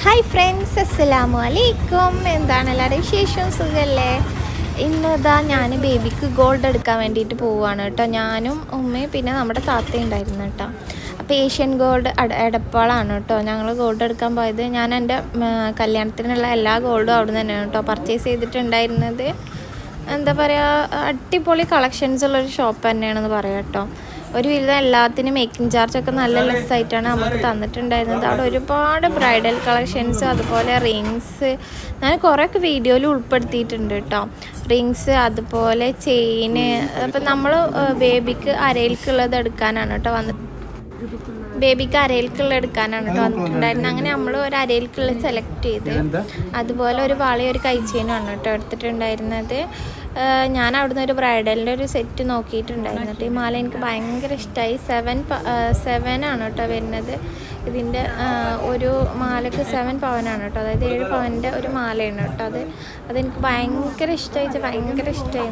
Hi friends, അസ്സലാമു അലൈക്കും. എന്താണ് എല്ലാവരും വിശേഷം? സുഖമല്ലേ? ഇന്നിതാ ഞാൻ ബേബിക്ക് ഗോൾഡ് എടുക്കാൻ വേണ്ടിയിട്ട് പോവുകയാണ് കേട്ടോ. ഞാനും ഉമ്മയും പിന്നെ നമ്മുടെ താത്തയും ഉണ്ടായിരുന്നു കേട്ടോ. അപ്പോൾ ഏഷ്യൻ ഗോൾഡ് എടപ്പാളാണ് കേട്ടോ ഞങ്ങൾ ഗോൾഡ് എടുക്കാൻ പോയത്. ഞാൻ എൻ്റെ കല്യാണത്തിനുള്ള എല്ലാ ഗോൾഡും അവിടെ നിന്ന് തന്നെയാണ് കേട്ടോ പർച്ചേസ് ചെയ്തിട്ടുണ്ടായിരുന്നത്. എന്താ പറയുക, അടിപൊളി കളക്ഷൻസ് ഉള്ളൊരു ഷോപ്പ് തന്നെയാണെന്ന് പറയാം കേട്ടോ. ഒരുവിധം എല്ലാത്തിനും മേക്കിംഗ് ചാർജൊക്കെ നല്ല ലെസ്സായിട്ടാണ് നമുക്ക് തന്നിട്ടുണ്ടായിരുന്നത്. അവിടെ ഒരുപാട് ബ്രൈഡൽ കളക്ഷൻസ്, അതുപോലെ റിങ്സ് ഞാൻ കുറേയൊക്കെ വീഡിയോയിൽ ഉൾപ്പെടുത്തിയിട്ടുണ്ട് കേട്ടോ. റിങ്സ്, അതുപോലെ ചെയിന്. അപ്പം നമ്മൾ ബേബിക്ക് അരയിലേക്കുള്ളത് എടുക്കാനാണ് കേട്ടോ ബേബിക്ക് അരയിലേക്കുള്ള എടുക്കാനാണ് കേട്ടോ വന്നിട്ടുണ്ടായിരുന്നത്. അങ്ങനെ നമ്മൾ ഒരു അരയിലേക്കുള്ള സെലക്ട് ചെയ്ത് അതുപോലെ ഒരു വളയും ഒരു കൈച്ചെയിനുമാണ് കേട്ടോ എടുത്തിട്ടുണ്ടായിരുന്നത്. ഞാൻ അവിടുന്ന് ഒരു ബ്രൈഡലിൻ്റെ ഒരു സെറ്റ് നോക്കിയിട്ടുണ്ടായിരുന്നു കേട്ടോ. ഈ മാല എനിക്ക് ഭയങ്കര ഇഷ്ടമായി. 7 ആണ് കേട്ടോ വരുന്നത്. ഇതിൻ്റെ ഒരു മാലക്ക് 7 പവനാണ് കേട്ടോ, അതായത് 7 പവൻ്റെ ഒരു മാലയാണ് കേട്ടോ. അതെനിക്ക് ഭയങ്കര ഇഷ്ടമായി.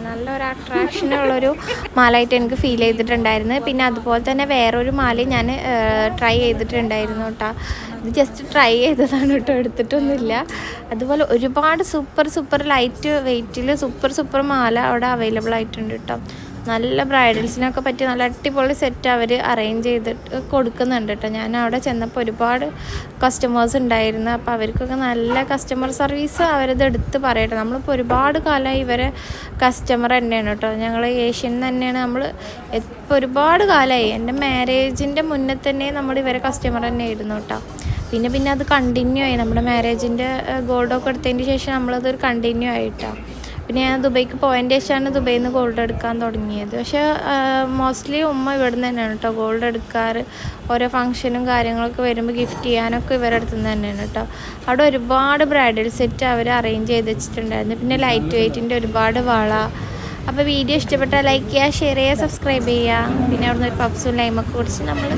നല്ലൊരു അട്രാക്ഷനുള്ളൊരു മാലയായിട്ട് എനിക്ക് ഫീൽ ചെയ്തിട്ടുണ്ടായിരുന്നു. പിന്നെ അതുപോലെ തന്നെ വേറൊരു മാല ഞാൻ ട്രൈ ചെയ്തിട്ടുണ്ടായിരുന്നു കേട്ടോ. ഇത് ജസ്റ്റ് ട്രൈ ചെയ്തതാണ് കേട്ടോ, എടുത്തിട്ടൊന്നുമില്ല. അതുപോലെ ഒരുപാട് സൂപ്പർ ലൈറ്റ് വെയ്റ്റിൽ സൂപ്പർ മാല അവിടെ അവൈലബിൾ ആയിട്ടുണ്ട് കേട്ടോ. നല്ല ബ്രൈഡൽസിനൊക്കെ പറ്റി നല്ല അടിപൊളി സെറ്റ് അവർ അറേഞ്ച് ചെയ്തിട്ട് കൊടുക്കുന്നുണ്ട് കേട്ടോ. ഞാൻ അവിടെ ചെന്നപ്പോൾ ഒരുപാട് കസ്റ്റമേഴ്സ് ഉണ്ടായിരുന്നു. അപ്പോൾ അവർക്കൊക്കെ നല്ല കസ്റ്റമർ സർവീസ് അവരത് എടുത്ത് പറയട്ടെ. നമ്മളിപ്പോൾ ഒരുപാട് കാലമായി ഇവരെ കസ്റ്റമർ തന്നെയാണ് കേട്ടോ. ഞങ്ങൾ ഏഷ്യൻ തന്നെയാണ് നമ്മൾ ഇപ്പോൾ ഒരുപാട് കാലമായി. എൻ്റെ മാരേജിൻ്റെ മുന്നേ തന്നെ നമ്മൾ ഇവരെ കസ്റ്റമർ തന്നെയായിരുന്നു കേട്ടോ. പിന്നെ അത് കണ്ടിന്യൂ ആയി. നമ്മുടെ മാരേജിൻ്റെ ഗോൾഡൊക്കെ എടുത്തതിന് ശേഷം നമ്മളതൊരു കണ്ടിന്യൂ ആയിട്ടോ. പിന്നെ ഞാൻ ദുബൈക്ക് പോയതിൻ്റെ ശേഷമാണ് ദുബൈയിൽ നിന്ന് ഗോൾഡ് എടുക്കാൻ തുടങ്ങിയത്. പക്ഷേ മോസ്റ്റ്ലി ഉമ്മ ഇവിടെ നിന്ന് തന്നെയാണ് കേട്ടോ ഗോൾഡ് എടുക്കാറ്. ഓരോ ഫംഗ്ഷനും കാര്യങ്ങളൊക്കെ വരുമ്പോൾ ഗിഫ്റ്റ് ചെയ്യാനൊക്കെ ഇവരുടെ അടുത്ത് നിന്ന് തന്നെയാണ് കേട്ടോ. അവിടെ ഒരുപാട് ബ്രൈഡൽ സെറ്റ് അവർ അറേഞ്ച് ചെയ്ത് വെച്ചിട്ടുണ്ടായിരുന്നു. പിന്നെ ലൈറ്റ് വെയ്റ്റിൻ്റെ ഒരുപാട് വള. അപ്പോൾ വീഡിയോ ഇഷ്ടപ്പെട്ടാൽ ലൈക്ക് ചെയ്യുക, ഷെയർ ചെയ്യുക, സബ്സ്ക്രൈബ് ചെയ്യുക. പിന്നെ അവിടുന്ന് ഒരു പപ്സും ലൈമൊക്കെ കുടിച്ച് നമ്മൾ